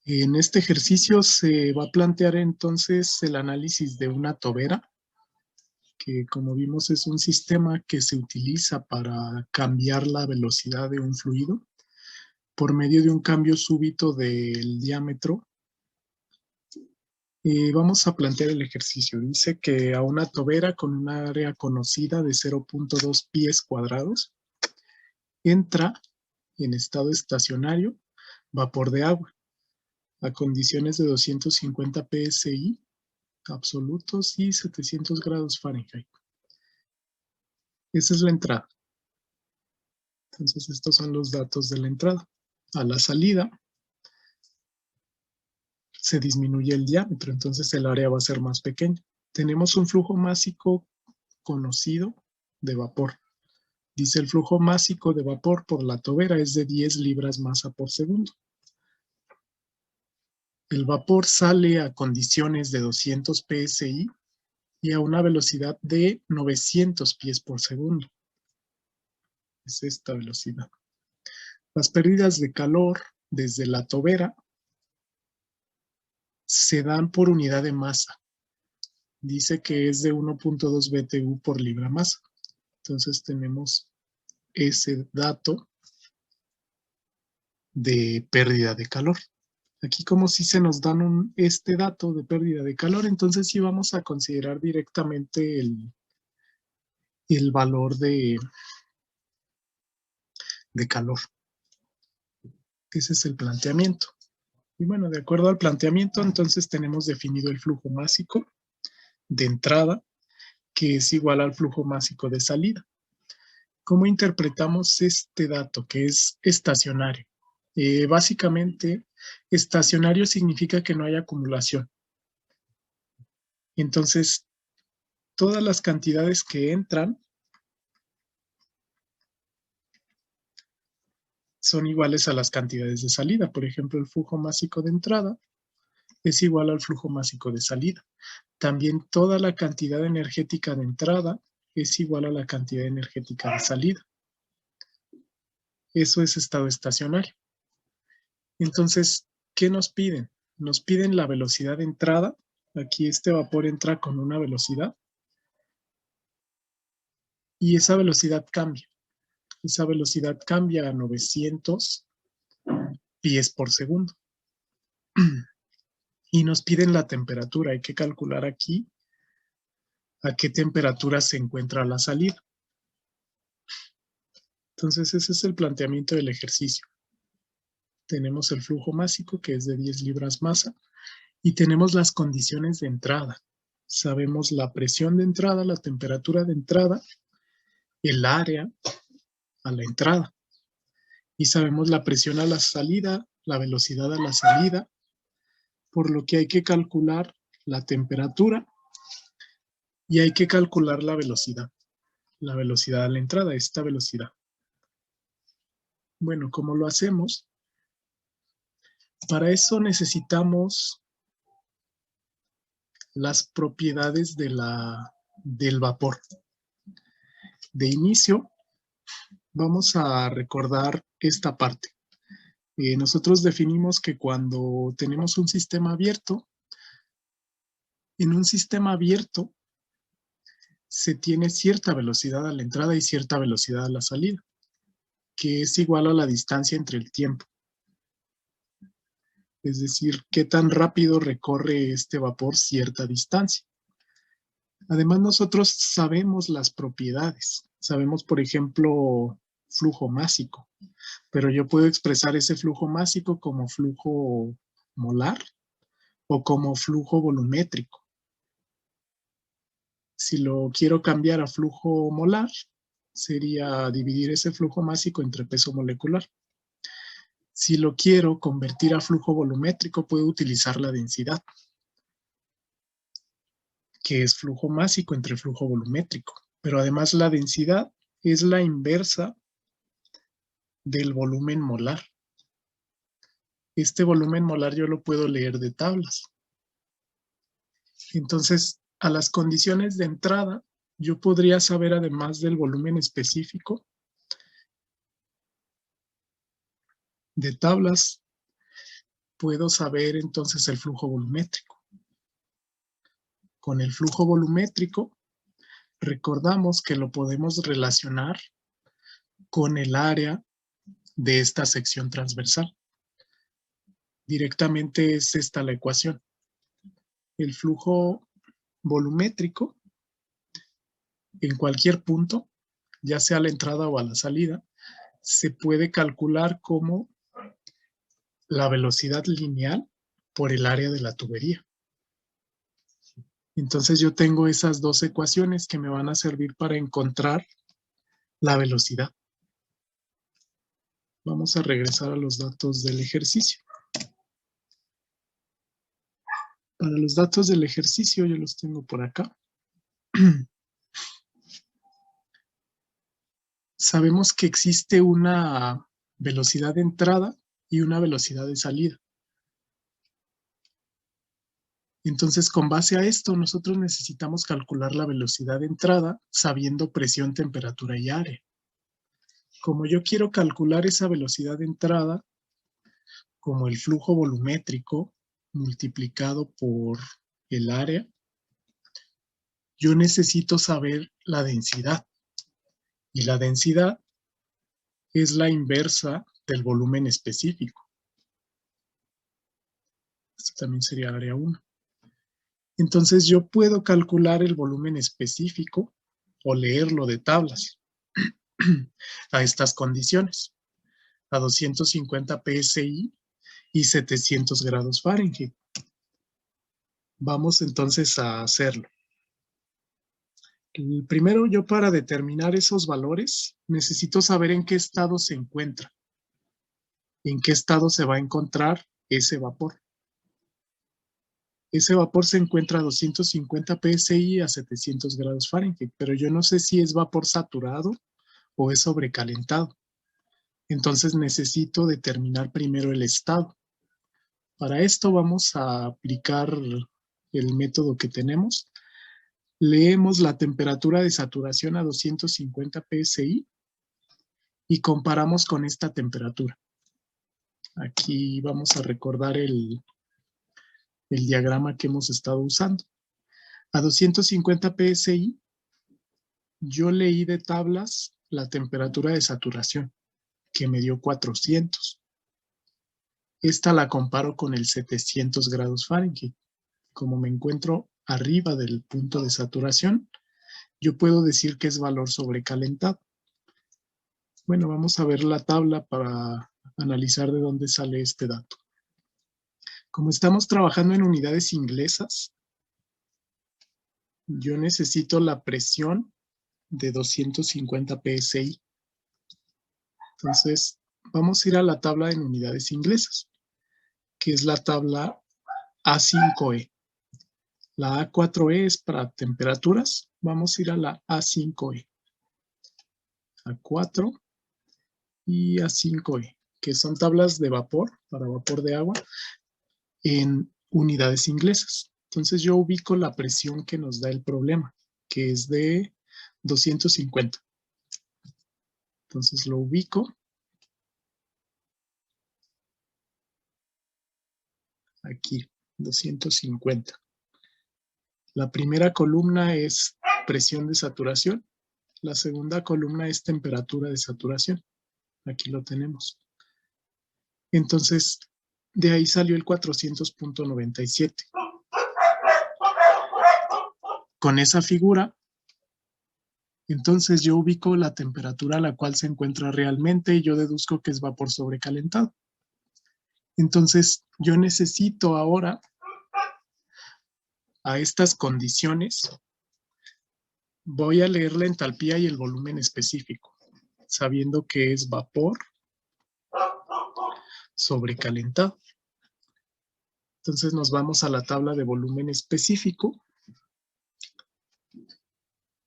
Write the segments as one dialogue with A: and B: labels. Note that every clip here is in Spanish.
A: En este ejercicio se va a plantear entonces el análisis de una tobera, que como vimos es un sistema que se utiliza para cambiar la velocidad de un fluido por medio de un cambio súbito del diámetro. Vamos a plantear el ejercicio. Dice que a una tobera con un área conocida de 0.2 pies cuadrados entra en estado estacionario vapor de agua a condiciones de 250 psi absolutos y 700 grados Fahrenheit. Esa es la entrada. Entonces estos son los datos de la entrada. A la salida se disminuye el diámetro, entonces el área va a ser más pequeña. Tenemos un flujo másico conocido de vapor. Dice el flujo másico de vapor por la tobera es de 10 libras masa por segundo. El vapor sale a condiciones de 200 psi y a una velocidad de 900 pies por segundo. Es esta velocidad. Las pérdidas de calor desde la tobera se dan por unidad de masa. Dice que es de 1.2 BTU por libra masa. Entonces tenemos ese dato de pérdida de calor. Aquí como si se nos dan este dato de pérdida de calor, entonces sí vamos a considerar directamente el valor de calor. Ese es el planteamiento. Y bueno, de acuerdo al planteamiento, entonces tenemos definido el flujo másico de entrada, que es igual al flujo másico de salida. ¿Cómo interpretamos este dato que es estacionario? Básicamente, estacionario significa que no hay acumulación. Entonces, todas las cantidades que entran son iguales a las cantidades de salida. Por ejemplo, el flujo másico de entrada es igual al flujo másico de salida. También toda la cantidad energética de entrada es igual a la cantidad energética de salida. Eso es estado estacionario. Entonces, ¿qué nos piden? Nos piden la velocidad de entrada. Aquí este vapor entra con una velocidad y esa velocidad cambia. Esa velocidad cambia a 900 pies por segundo. Y nos piden la temperatura. Hay que calcular aquí a qué temperatura se encuentra la salida. Entonces, ese es el planteamiento del ejercicio. Tenemos el flujo másico, que es de 10 libras masa, y tenemos las condiciones de entrada. Sabemos la presión de entrada, la temperatura de entrada, el área a la entrada. Y sabemos la presión a la salida, la velocidad a la salida, por lo que hay que calcular la temperatura y hay que calcular la velocidad a la entrada, esta velocidad. Bueno, ¿cómo lo hacemos? Para eso necesitamos las propiedades del vapor. De inicio, vamos a recordar esta parte. Nosotros definimos que cuando tenemos un sistema abierto, en un sistema abierto se tiene cierta velocidad a la entrada y cierta velocidad a la salida, que es igual a la distancia entre el tiempo. Es decir, qué tan rápido recorre este vapor cierta distancia. Además, nosotros sabemos las propiedades. Sabemos, por ejemplo, flujo másico, pero yo puedo expresar ese flujo másico como flujo molar o como flujo volumétrico. Si lo quiero cambiar a flujo molar, sería dividir ese flujo másico entre peso molecular. Si lo quiero convertir a flujo volumétrico, puedo utilizar la densidad, que es flujo másico entre flujo volumétrico. Pero además la densidad es la inversa del volumen molar. Este volumen molar yo lo puedo leer de tablas. Entonces, a las condiciones de entrada, yo podría saber, además del volumen específico de tablas, puedo saber entonces el flujo volumétrico. Con el flujo volumétrico, recordamos que lo podemos relacionar con el área de esta sección transversal. Directamente es esta la ecuación. El flujo volumétrico en cualquier punto, ya sea a la entrada o a la salida, se puede calcular como la velocidad lineal por el área de la tubería. Entonces yo tengo esas dos ecuaciones que me van a servir para encontrar la velocidad. Vamos a regresar a los datos del ejercicio. Para los datos del ejercicio yo los tengo por acá. Sabemos que existe una velocidad de entrada y una velocidad de salida. Entonces, con base a esto, nosotros necesitamos calcular la velocidad de entrada sabiendo presión, temperatura y área. Como yo quiero calcular esa velocidad de entrada como el flujo volumétrico multiplicado por el área, yo necesito saber la densidad. Y la densidad es la inversa del volumen específico. Esto también sería área 1. Entonces yo puedo calcular el volumen específico o leerlo de tablas a estas condiciones, a 250 psi y 700 grados Fahrenheit. Vamos entonces a hacerlo. Primero, yo para determinar esos valores necesito saber en qué estado se encuentra, en qué estado se va a encontrar ese vapor. Ese vapor se encuentra a 250 psi a 700 grados Fahrenheit, pero yo no sé si es vapor saturado o es sobrecalentado. Entonces necesito determinar primero el estado. Para esto vamos a aplicar el método que tenemos. Leemos la temperatura de saturación a 250 psi y comparamos con esta temperatura. Aquí vamos a recordar el diagrama que hemos estado usando. A 250 psi, yo leí de tablas la temperatura de saturación, que me dio 400. Esta la comparo con el 700 grados Fahrenheit. Como me encuentro arriba del punto de saturación, yo puedo decir que es valor sobrecalentado. Bueno, vamos a ver la tabla para analizar de dónde sale este dato. Como estamos trabajando en unidades inglesas, yo necesito la presión de 250 psi. Entonces, vamos a ir a la tabla en unidades inglesas, que es la tabla A5E. La A4E es para temperaturas. Vamos a ir a la A5E. A4 y A5E, que son tablas de vapor, para vapor de agua, en unidades inglesas. Entonces yo ubico la presión que nos da el problema, que es de 250. Entonces lo ubico. Aquí, 250. La primera columna es presión de saturación. La segunda columna es temperatura de saturación. Aquí lo tenemos. Entonces, de ahí salió el 400.97. Con esa figura, entonces yo ubico la temperatura a la cual se encuentra realmente y yo deduzco que es vapor sobrecalentado. Entonces, yo necesito ahora, a estas condiciones, voy a leer la entalpía y el volumen específico, sabiendo que es vapor sobrecalentado. Entonces nos vamos a la tabla de volumen específico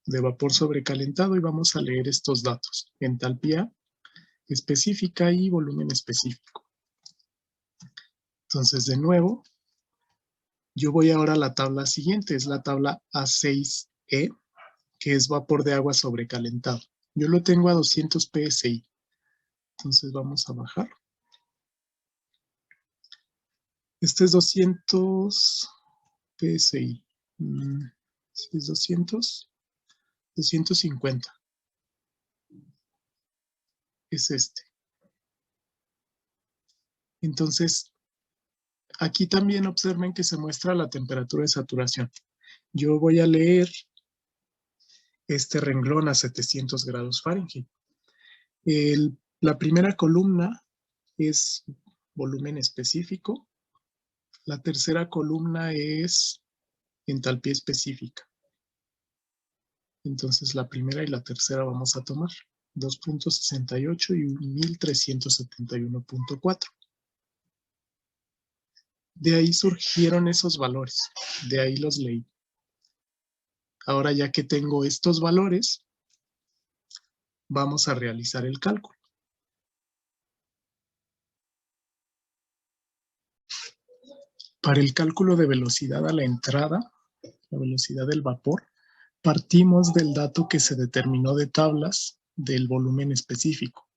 A: de vapor sobrecalentado y vamos a leer estos datos: entalpía específica y volumen específico. Entonces, de nuevo, yo voy ahora a la tabla siguiente, es la tabla A6E, que es vapor de agua sobrecalentado. Yo lo tengo a 200 psi. Entonces vamos a bajar. Este es 200 PSI. ¿Sí es 200? 250. Es este. Entonces, aquí también observen que se muestra la temperatura de saturación. Yo voy a leer este renglón a 700 grados Fahrenheit. La primera columna es volumen específico. La tercera columna es entalpía específica. Entonces la primera y la tercera vamos a tomar 2.68 y 1371.4. De ahí surgieron esos valores, de ahí los leí. Ahora ya que tengo estos valores, vamos a realizar el cálculo. Para el cálculo de velocidad a la entrada, la velocidad del vapor, partimos del dato que se determinó de tablas del volumen específico,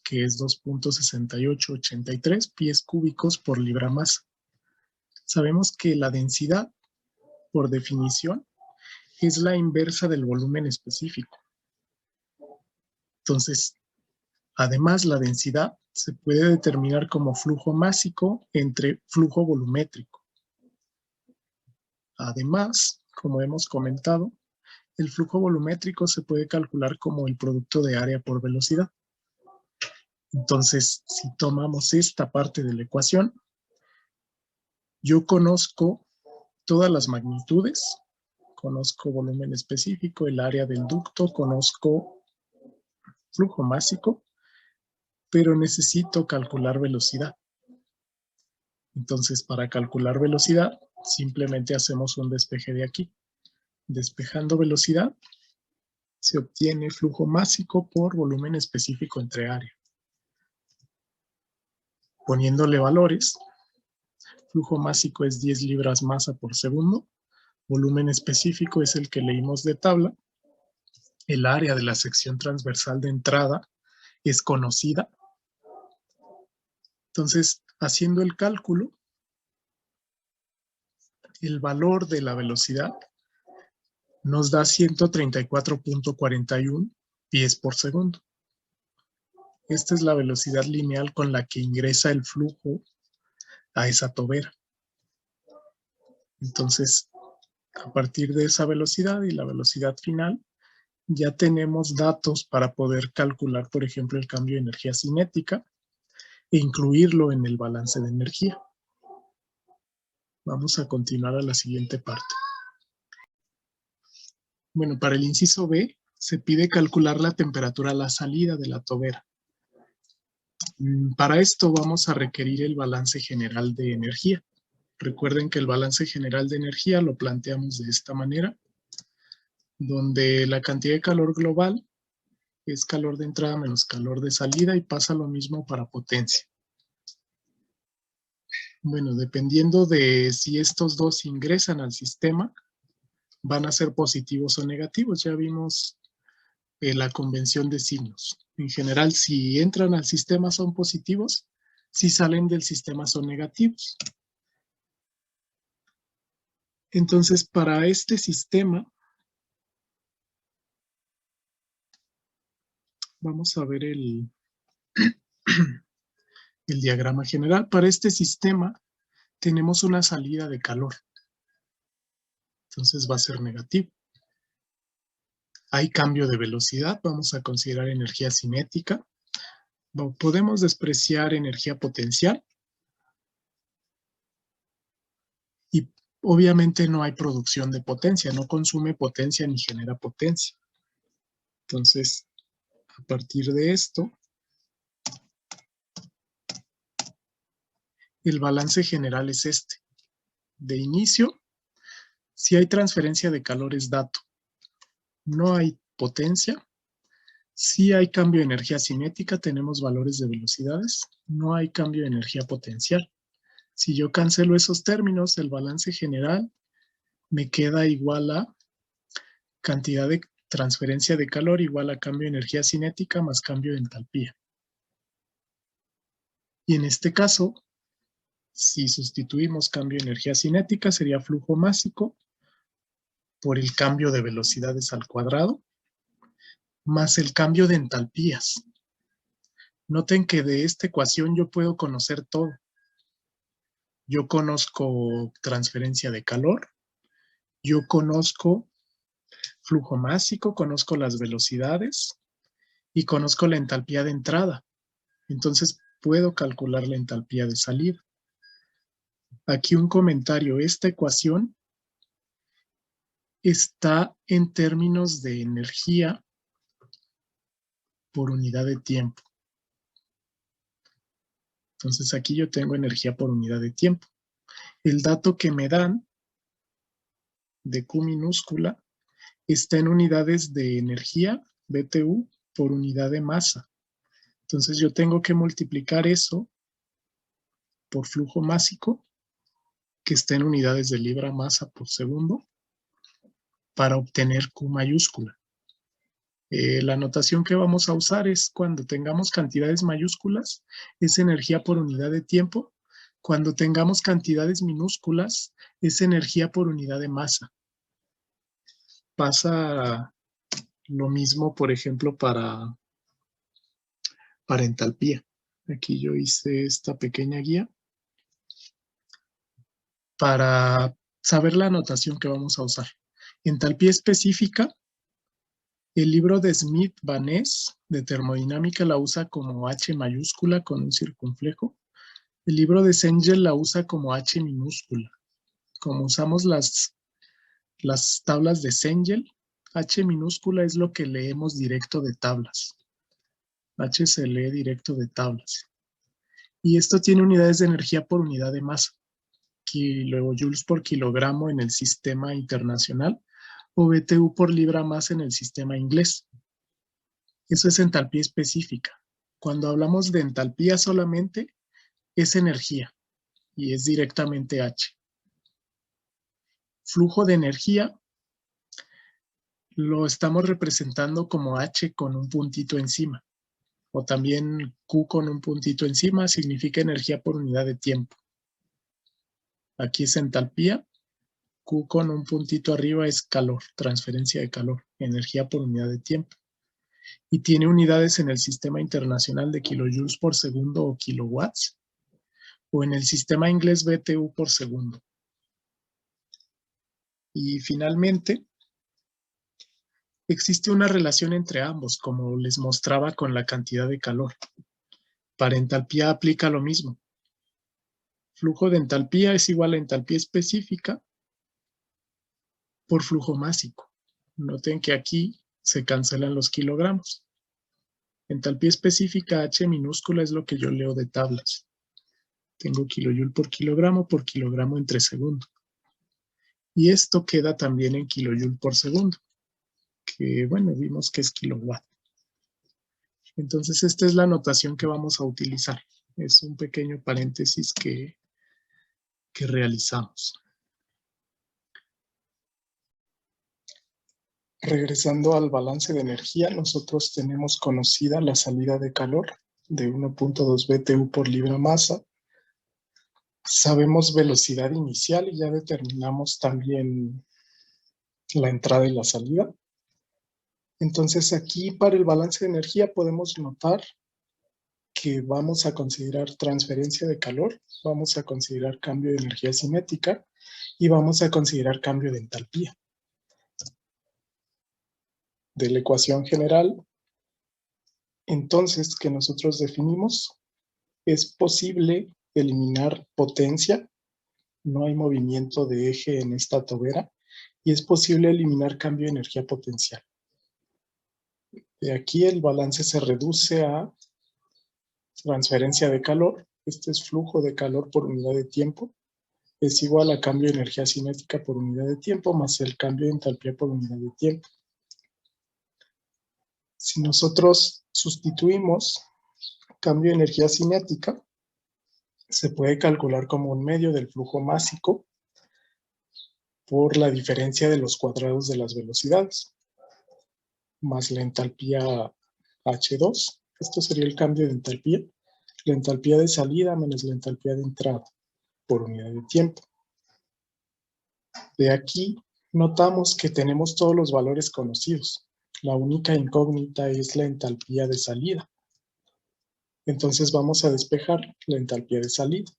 A: que es 2.6883 pies cúbicos por libra masa. Sabemos que la densidad, por definición, es la inversa del volumen específico. Entonces, además, la densidad se puede determinar como flujo másico entre flujo volumétrico. Además, como hemos comentado, el flujo volumétrico se puede calcular como el producto de área por velocidad. Entonces, si tomamos esta parte de la ecuación, yo conozco todas las magnitudes, conozco volumen específico, el área del ducto, conozco flujo másico, pero necesito calcular velocidad. Entonces, para calcular velocidad, simplemente hacemos un despeje de aquí. Despejando velocidad, se obtiene flujo másico por volumen específico entre área. Poniéndole valores, flujo másico es 10 libras masa por segundo, volumen específico es el que leímos de tabla, el área de la sección transversal de entrada es conocida. Entonces, haciendo el cálculo, el valor de la velocidad nos da 134.41 pies por segundo. Esta es la velocidad lineal con la que ingresa el flujo a esa tobera. Entonces, a partir de esa velocidad y la velocidad final, ya tenemos datos para poder calcular, por ejemplo, el cambio de energía cinética e incluirlo en el balance de energía. Vamos a continuar a la siguiente parte. Bueno, para el inciso B, se pide calcular la temperatura a la salida de la tobera. Para esto vamos a requerir el balance general de energía. Recuerden que el balance general de energía lo planteamos de esta manera, donde la cantidad de calor global es calor de entrada menos calor de salida y pasa lo mismo para potencia. Bueno, dependiendo de si estos dos ingresan al sistema, van a ser positivos o negativos. Ya vimos la convención de signos. En general, si entran al sistema son positivos, si salen del sistema son negativos. Entonces, para este sistema, vamos a ver el diagrama general. Para este sistema tenemos una salida de calor. Entonces va a ser negativo. Hay cambio de velocidad, vamos a considerar energía cinética. Podemos despreciar energía potencial. Y obviamente no hay producción de potencia, no consume potencia ni genera potencia. Entonces, a partir de esto, el balance general es este. De inicio, si hay transferencia de calor es dato. No hay potencia. Si hay cambio de energía cinética, tenemos valores de velocidades. No hay cambio de energía potencial. Si yo cancelo esos términos, el balance general me queda igual a cantidad de transferencia de calor igual a cambio de energía cinética más cambio de entalpía. Y en este caso, Si sustituimos cambio de energía cinética, sería flujo másico por el cambio de velocidades al cuadrado, más el cambio de entalpías. Noten que de esta ecuación yo puedo conocer todo. Yo conozco transferencia de calor, yo conozco flujo másico, conozco las velocidades y conozco la entalpía de entrada. Entonces puedo calcular la entalpía de salida. Aquí un comentario, esta ecuación está en términos de energía por unidad de tiempo. Entonces aquí yo tengo energía por unidad de tiempo. El dato que me dan de Q minúscula está en unidades de energía, BTU, por unidad de masa. Entonces yo tengo que multiplicar eso por flujo másico, que está en unidades de libra masa por segundo, para obtener Q mayúscula. La notación que vamos a usar es cuando tengamos cantidades mayúsculas, es energía por unidad de tiempo. Cuando tengamos cantidades minúsculas, es energía por unidad de masa. Pasa lo mismo, por ejemplo, para entalpía. Aquí yo hice esta pequeña guía para saber la notación que vamos a usar. Entalpía específica, el libro de Smith-Van Ness de termodinámica la usa como H mayúscula con un circunflejo. El libro de Cengel la usa como H minúscula. Como usamos las tablas de Cengel, H minúscula es lo que leemos directo de tablas. H se lee directo de tablas. Y esto tiene unidades de energía por unidad de masa. Kilojoules por kilogramo en el sistema internacional o BTU por libra masa en el sistema inglés. Eso es entalpía específica. Cuando hablamos de entalpía solamente, es energía y es directamente H. Flujo de energía lo estamos representando como H con un puntito encima, o también Q con un puntito encima, significa energía por unidad de tiempo. Aquí es entalpía, Q con un puntito arriba es calor, transferencia de calor, energía por unidad de tiempo. Y tiene unidades en el sistema internacional de kilojoules por segundo o kilowatts, o en el sistema inglés BTU por segundo. Y finalmente, existe una relación entre ambos, como les mostraba con la cantidad de calor. Para entalpía aplica lo mismo. Flujo de entalpía es igual a entalpía específica por flujo másico. Noten que aquí se cancelan los kilogramos. Entalpía específica H minúscula es lo que yo leo de tablas. Tengo kilojoule por kilogramo entre segundo. Y esto queda también en kilojoule por segundo, que bueno, vimos que es kilowatt. Entonces esta es la notación que vamos a utilizar. Es un pequeño paréntesis que realizamos. Regresando al balance de energía, nosotros tenemos conocida la salida de calor de 1.2 BTU por libra masa. Sabemos velocidad inicial y ya determinamos también la entrada y la salida. Entonces aquí para el balance de energía podemos notar que vamos a considerar transferencia de calor, vamos a considerar cambio de energía cinética y vamos a considerar cambio de entalpía. De la ecuación general, entonces, que nosotros definimos, es posible eliminar potencia, no hay movimiento de eje en esta tobera, y es posible eliminar cambio de energía potencial. De aquí el balance se reduce a transferencia de calor, este es flujo de calor por unidad de tiempo, es igual a cambio de energía cinética por unidad de tiempo más el cambio de entalpía por unidad de tiempo. Si nosotros sustituimos cambio de energía cinética, se puede calcular como un medio del flujo másico por la diferencia de los cuadrados de las velocidades, más la entalpía H2. Esto sería el cambio de entalpía. La entalpía de salida menos la entalpía de entrada. por unidad de tiempo. De aquí notamos que tenemos todos los valores conocidos. La única incógnita es la entalpía de salida. Entonces vamos a despejar la entalpía de salida.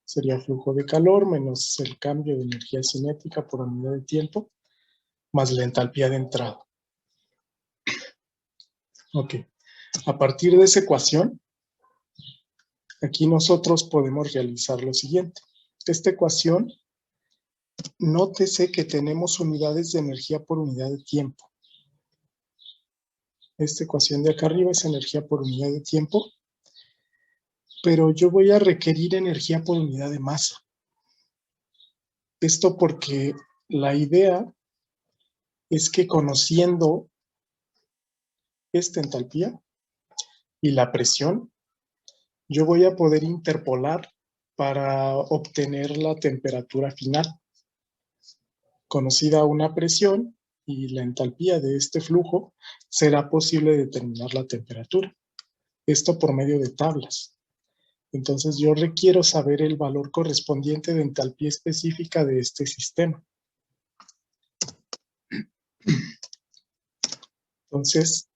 A: Sería flujo de calor menos el cambio de energía cinética por unidad de tiempo, más la entalpía de entrada. Ok. A partir de esa ecuación, aquí nosotros podemos realizar lo siguiente. Esta ecuación, nótese que tenemos unidades de energía por unidad de tiempo. Esta ecuación de acá arriba es energía por unidad de tiempo, pero yo voy a requerir energía por unidad de masa. Esto porque la idea es que conociendo esta entalpía y la presión, yo voy a poder interpolar para obtener la temperatura final. Conocida una presión y la entalpía de este flujo, será posible determinar la temperatura. Esto por medio de tablas. Entonces yo requiero saber el valor correspondiente de entalpía específica de este sistema. Entonces,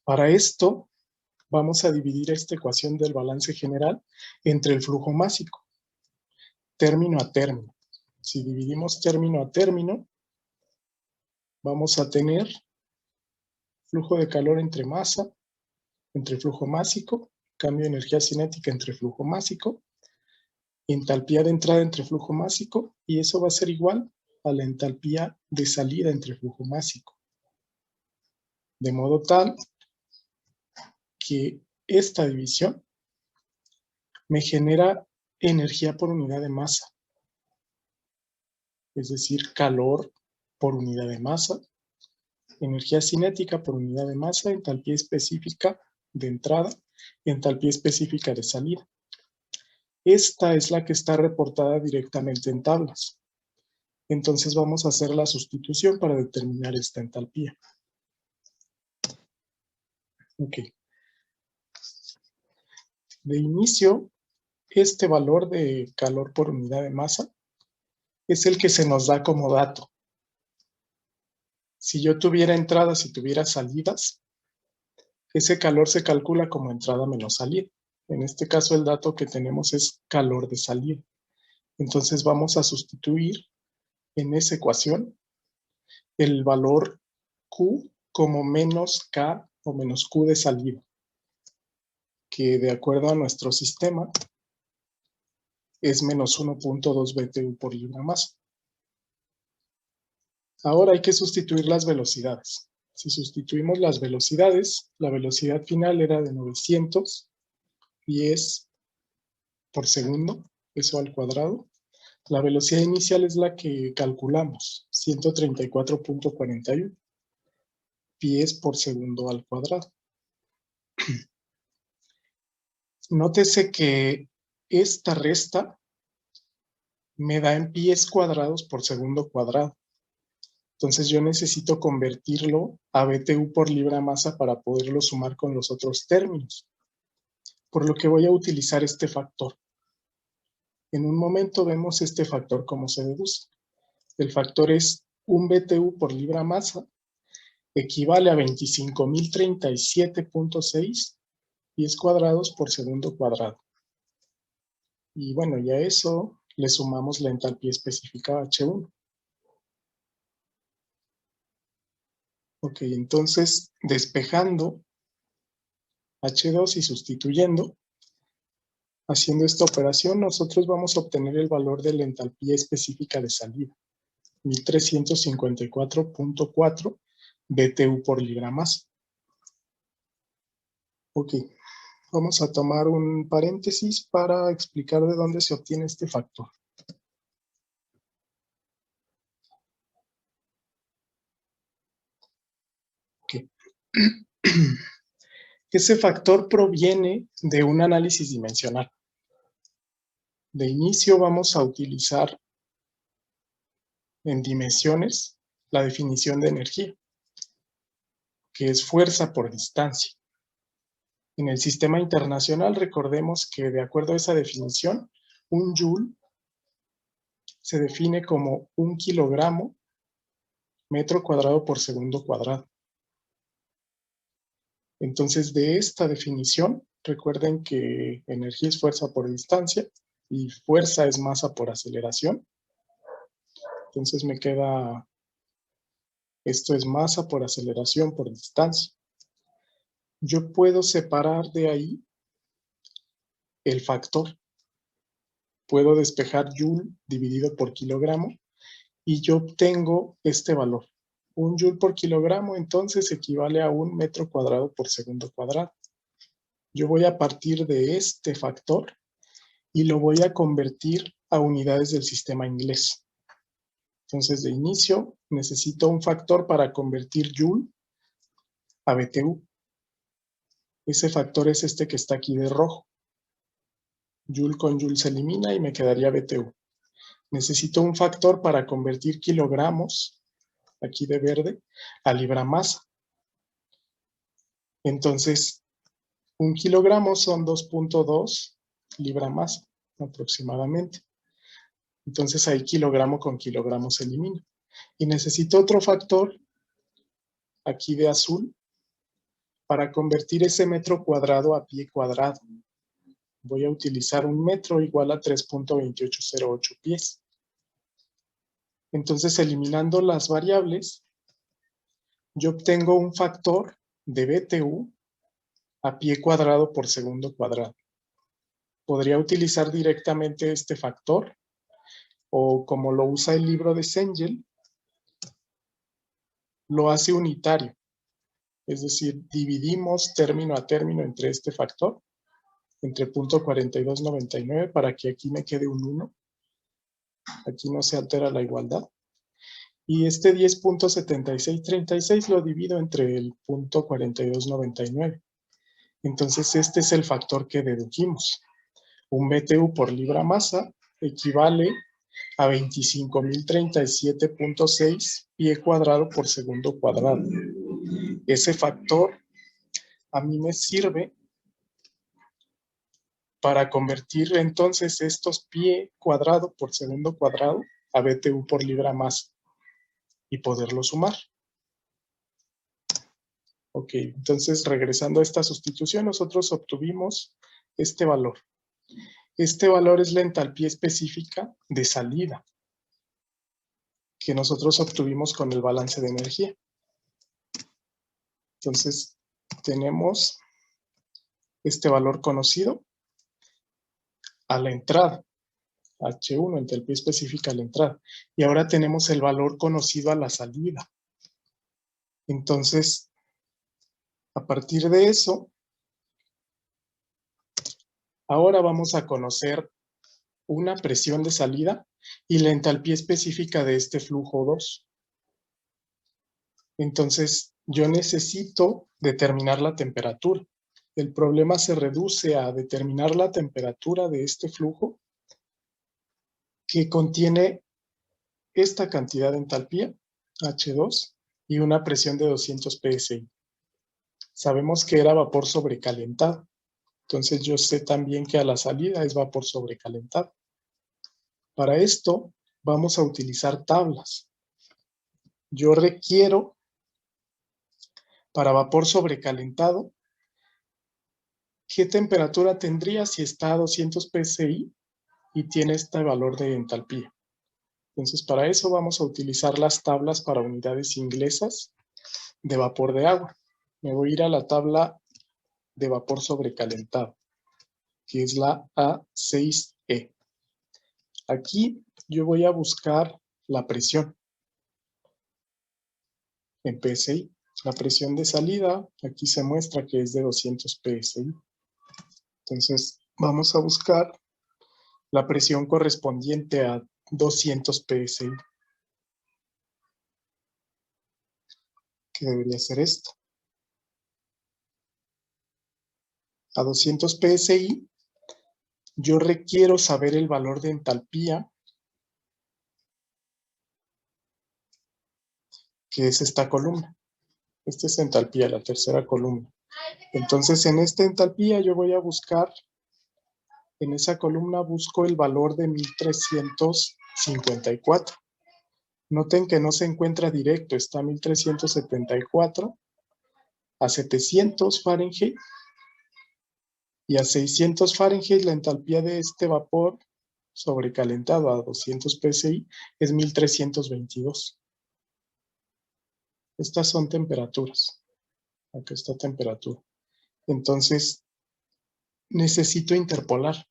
A: para esto, vamos a dividir esta ecuación del balance general entre el flujo másico, término a término. Si dividimos término a término, vamos a tener flujo de calor entre masa, entre flujo másico, cambio de energía cinética entre flujo másico, entalpía de entrada entre flujo másico, y eso va a ser igual a la entalpía de salida entre flujo másico. De modo tal que esta división me genera energía por unidad de masa, es decir, calor por unidad de masa, energía cinética por unidad de masa, entalpía específica de entrada y entalpía específica de salida. Esta es la que está reportada directamente en tablas. Entonces vamos a hacer la sustitución para determinar esta entalpía. Ok. De inicio, este valor de calor por unidad de masa es el que se nos da como dato. Si yo tuviera entradas y tuviera salidas, ese calor se calcula como entrada menos salida. En este caso el dato que tenemos es calor de salida. Entonces vamos a sustituir en esa ecuación el valor Q como menos K o menos Q de salida, que de acuerdo a nuestro sistema es menos 1.2 BTU por libra masa. Ahora hay que sustituir las velocidades. Si sustituimos las velocidades, la velocidad final era de 900 pies por segundo, eso al cuadrado. La velocidad inicial es la que calculamos, 134.41 pies por segundo al cuadrado. Nótese que esta resta me da en pies cuadrados por segundo cuadrado. Entonces yo necesito convertirlo a BTU por libra masa para poderlo sumar con los otros términos. Por lo que voy a utilizar este factor. En un momento vemos este factor cómo se deduce. El factor es 1 BTU por libra masa, equivale a 25.037.6 pies cuadrados por segundo cuadrado. Y bueno, ya eso le sumamos la entalpía específica H1. Ok, entonces despejando H2 y sustituyendo, haciendo esta operación, nosotros vamos a obtener el valor de la entalpía específica de salida, 1354.4 BTU por libra masa. Ok, vamos a tomar un paréntesis para explicar de dónde se obtiene este factor. Ok. Ese factor proviene de un análisis dimensional. De inicio vamos a utilizar en dimensiones la definición de energía, que es fuerza por distancia. En el sistema internacional, recordemos que de acuerdo a esa definición, un joule se define como 1 kilogramo metro cuadrado por segundo cuadrado. Entonces, de esta definición, recuerden que energía es fuerza por distancia y fuerza es masa por aceleración. Entonces me queda, esto es masa por aceleración por distancia. Yo puedo separar de ahí el factor. Puedo despejar joule dividido por kilogramo y yo obtengo este valor. 1 joule por kilogramo entonces equivale a 1 metro cuadrado por segundo cuadrado. Yo voy a partir de este factor y lo voy a convertir a unidades del sistema inglés. Entonces, de inicio, necesito un factor para convertir joule a BTU. Ese factor es este que está aquí de rojo. Joule con joule se elimina y me quedaría BTU. Necesito un factor para convertir kilogramos, aquí de verde, a libra masa. Entonces, 1 kilogramo son 2.2 libra masa, aproximadamente. Entonces, ahí kilogramo con kilogramo se elimina. Y necesito otro factor, aquí de azul, para convertir ese metro cuadrado a pie cuadrado. Voy a utilizar un metro igual a 3.2808 pies. Entonces, eliminando las variables, yo obtengo un factor de BTU a pie cuadrado por segundo cuadrado. Podría utilizar directamente este factor, o como lo usa el libro de Cengel, lo hace unitario. Es decir, dividimos término a término entre este factor, entre 0.4299, para que aquí me quede un 1. Aquí no se altera la igualdad. Y este 10.7636 lo divido entre el 0.4299. Entonces, este es el factor que dedujimos. Un BTU por libra masa equivale a 25.037.6 pie cuadrado por segundo cuadrado. Ese factor a mí me sirve para convertir entonces estos pie cuadrado por segundo cuadrado a BTU por libra masa y poderlo sumar. Ok, entonces regresando a esta sustitución, nosotros obtuvimos este valor. Este valor es la entalpía específica de salida que nosotros obtuvimos con el balance de energía. Entonces, tenemos este valor conocido a la entrada, H1, entalpía específica a la entrada. Y ahora tenemos el valor conocido a la salida. Entonces, a partir de eso, ahora vamos a conocer una presión de salida y la entalpía específica de este flujo 2. Entonces, yo necesito determinar la temperatura. El problema se reduce a determinar la temperatura de este flujo que contiene esta cantidad de entalpía, H2, y una presión de 200 psi. Sabemos que era vapor sobrecalentado. Entonces yo sé también que a la salida es vapor sobrecalentado. Para esto vamos a utilizar tablas. Yo requiero para vapor sobrecalentado, ¿qué temperatura tendría si está a 200 psi y tiene este valor de entalpía? Entonces para eso vamos a utilizar las tablas para unidades inglesas de vapor de agua. Me voy a ir a la tabla de vapor sobrecalentado, que es la A6E. Aquí yo voy a buscar la presión en PSI. La presión de salida, aquí se muestra que es de 200 PSI. Entonces, vamos a buscar la presión correspondiente a 200 PSI, que debería ser esta. A 200 PSI, yo requiero saber el valor de entalpía, que es esta columna. Esta es entalpía, la tercera columna. Entonces, en esta entalpía yo voy a buscar En esa columna busco el valor de 1354. Noten que no se encuentra directo, está 1374 a 700 Fahrenheit y a 600 Fahrenheit la entalpía de este vapor sobrecalentado a 200 psi es 1322. Estas son temperaturas. Acá está temperatura. Entonces, necesito interpolar.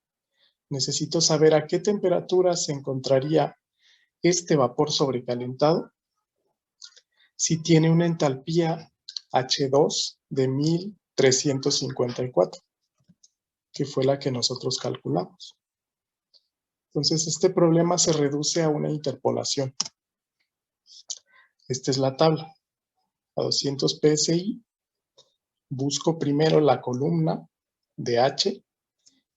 A: Necesito saber a qué temperatura se encontraría este vapor sobrecalentado si tiene una entalpía H2 de 1354, que fue la que nosotros calculamos. Entonces, este problema se reduce a una interpolación. Esta es la tabla. A 200 psi, busco primero la columna de H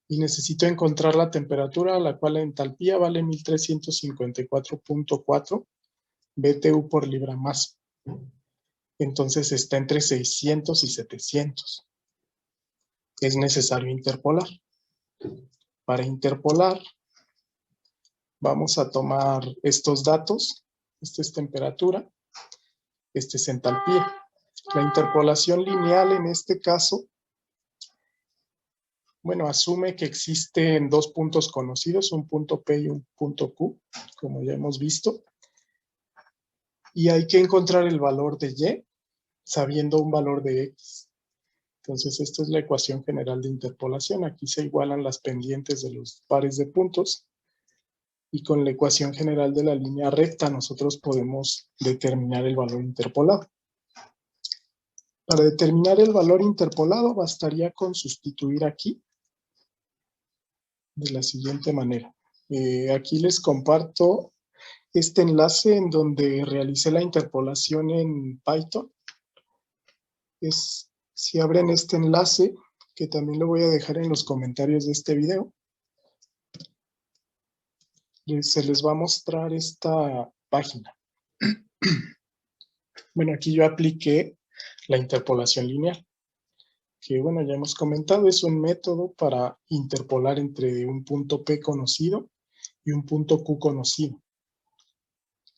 A: y necesito encontrar la temperatura a la cual la entalpía vale 1354.4 BTU por libra masa. Entonces está entre 600 y 700. Es necesario interpolar. Para interpolar, vamos a tomar estos datos. Esta es temperatura, esta es entalpía. La interpolación lineal en este caso, bueno, asume que existen dos puntos conocidos, un punto P y un punto Q, como ya hemos visto. Y hay que encontrar el valor de Y sabiendo un valor de X. Entonces, esta es la ecuación general de interpolación. Aquí se igualan las pendientes de los pares de puntos. Y con la ecuación general de la línea recta, nosotros podemos determinar el valor interpolado. Para determinar el valor interpolado, bastaría con sustituir aquí de la siguiente manera. Aquí les comparto este enlace en donde realicé la interpolación en Python. Si abren este enlace, que también lo voy a dejar en los comentarios de este video, se les va a mostrar esta página. Bueno, aquí yo apliqué la interpolación lineal, que bueno, ya hemos comentado, es un método para interpolar entre un punto P conocido y un punto Q conocido.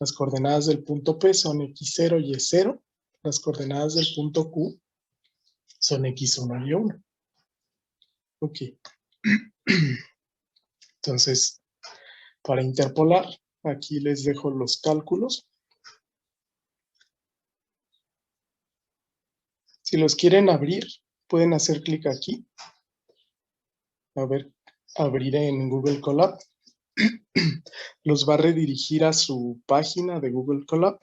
A: Las coordenadas del punto P son X0 y Y0. Las coordenadas del punto Q son X1 y Y1. Ok. Entonces, para interpolar, aquí les dejo los cálculos. Si los quieren abrir, pueden hacer clic aquí. A ver, abrir en Google Colab. Los va a redirigir a su página de Google Colab,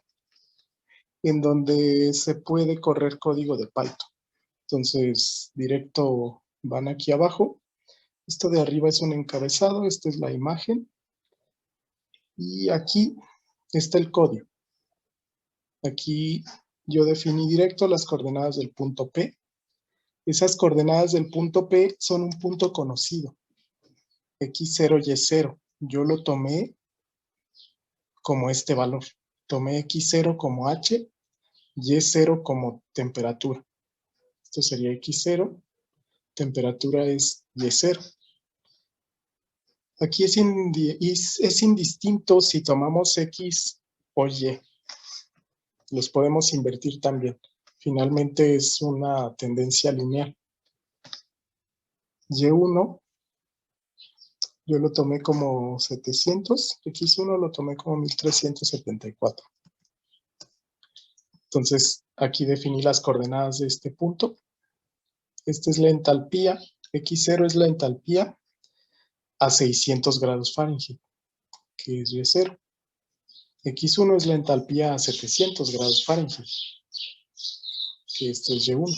A: en donde se puede correr código de Python. Entonces, directo van aquí abajo. Esto de arriba es un encabezado, esta es la imagen. Y aquí está el código. Aquí yo definí directo las coordenadas del punto P. Esas coordenadas del punto P son un punto conocido, X0 y Y0. Yo lo tomé como este valor. Tomé X0 como H, Y0 como temperatura. Esto sería X0, temperatura es Y0. Aquí es indistinto si tomamos X o Y. Los podemos invertir también. Finalmente es una tendencia lineal. Y1, yo lo tomé como 700. X1 lo tomé como 1374. Entonces, aquí definí las coordenadas de este punto. Esta es la entalpía. X0 es la entalpía a 600 grados Fahrenheit, que es Y0. X1 es la entalpía a 700 grados Fahrenheit, que esto es Y1.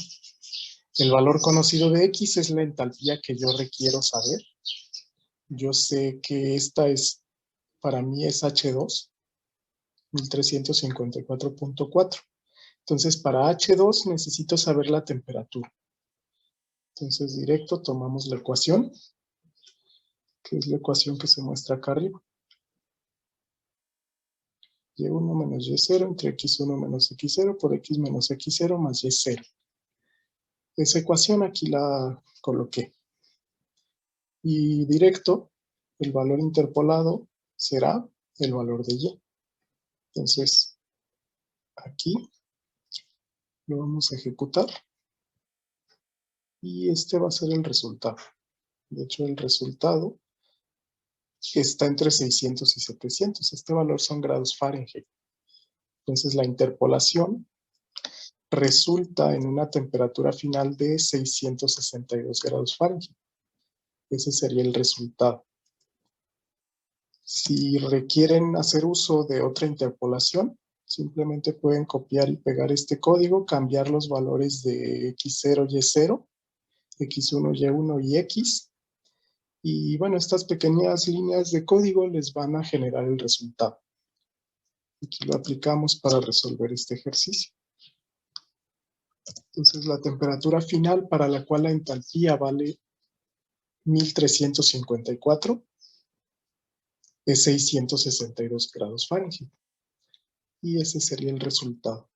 A: El valor conocido de X es la entalpía que yo requiero saber. Yo sé que esta es, para mí es H2, 1354.4. Entonces, para H2 necesito saber la temperatura. Entonces, directo tomamos la ecuación, que es la ecuación que se muestra acá arriba. Y1 menos Y0 entre X1 menos X0 por X menos X0 más Y0. Esa ecuación aquí la coloqué. Y directo, el valor interpolado será el valor de Y. Entonces, aquí lo vamos a ejecutar. Y este va a ser el resultado. De hecho, el resultado está entre 600 y 700. Este valor son grados Fahrenheit. Entonces, la interpolación resulta en una temperatura final de 662 grados Fahrenheit. Ese sería el resultado. Si requieren hacer uso de otra interpolación, simplemente pueden copiar y pegar este código, cambiar los valores de x0, y0, x1, y1 y x. Y bueno, estas pequeñas líneas de código les van a generar el resultado. Aquí lo aplicamos para resolver este ejercicio. Entonces, la temperatura final para la cual la entalpía vale 1354 es 662 grados Fahrenheit. Y ese sería el resultado.